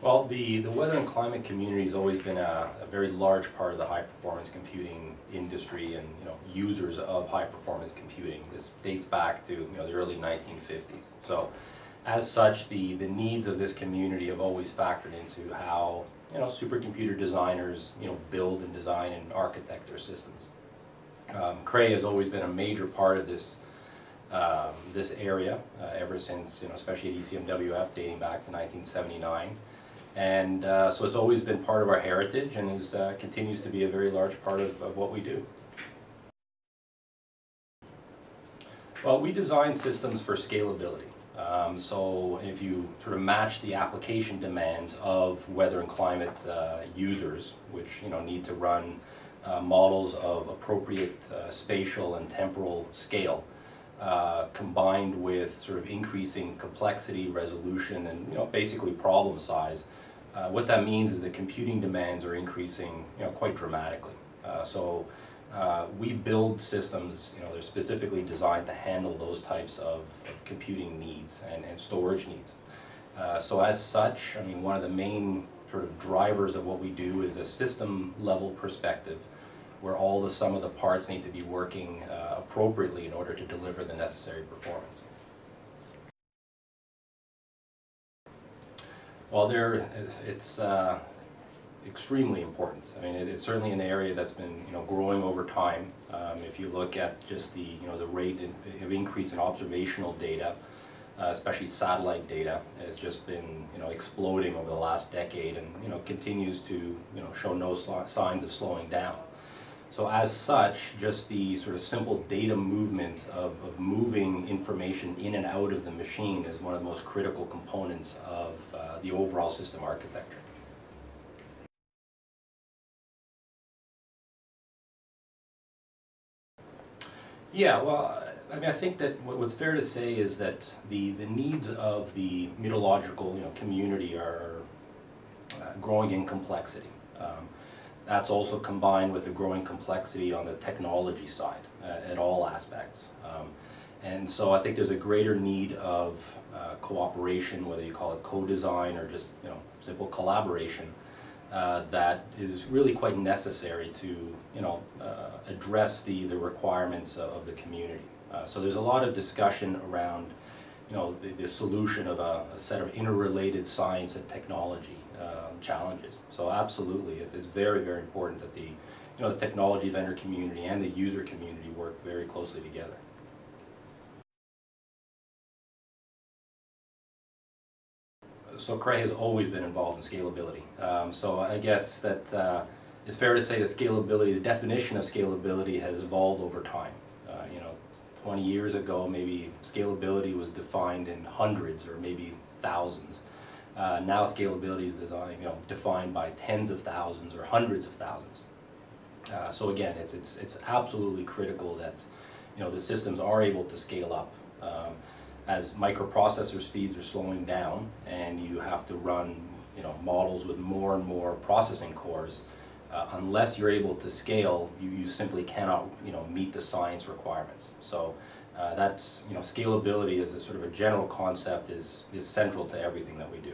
Well, the weather and climate community has always been a very large part of the high performance computing industry and users of high performance computing. This dates back to the early 1950s. So as such, the needs of this community have always factored into how supercomputer designers build and design and architect their systems. Cray has always been a major part of this this area ever since, especially at ECMWF dating back to 1979. And so it's always been part of our heritage and continues to be a very large part of what we do. Well, we design systems for scalability. So if you sort of match the application demands of weather and climate users, which need to run models of appropriate spatial and temporal scale, combined with sort of increasing complexity, resolution, and basically problem size, what that means is the computing demands are increasing quite dramatically. So we build systems they're specifically designed to handle those types of computing needs and storage needs. So as such, I mean, one of the main sort of drivers of what we do is a system level perspective where all the sum of the parts need to be working appropriately in order to deliver the necessary performance. Well, it's extremely important. I mean, it's certainly an area that's been growing over time. If you look at just the rate of increase in observational data, especially satellite data, has just been exploding over the last decade, and continues to show no signs of slowing down. So as such, just the sort of simple data movement of moving information in and out of the machine is one of the most critical components of the overall system architecture. Yeah, well, I mean, I think that what's fair to say is that the needs of the meteorological community are growing in complexity. That's also combined with the growing complexity on the technology side at all aspects. And so I think there's a greater need of cooperation, whether you call it co-design or just simple collaboration, that is really quite necessary to address the requirements of the community. So there's a lot of discussion around the solution of a set of interrelated science and technology challenges. So absolutely, it's very, very important that the technology vendor community and the user community work very closely together. So Cray has always been involved in scalability. So I guess that it's fair to say that scalability, the definition of scalability has evolved over time. 20 years ago, maybe scalability was defined in hundreds or maybe thousands. Now scalability is defined by tens of thousands or hundreds of thousands. So again, it's absolutely critical that the systems are able to scale up. As microprocessor speeds are slowing down and you have to run models with more and more processing cores, unless you're able to scale, you simply cannot meet the science requirements. So that's scalability as a sort of a general concept is central to everything that we do.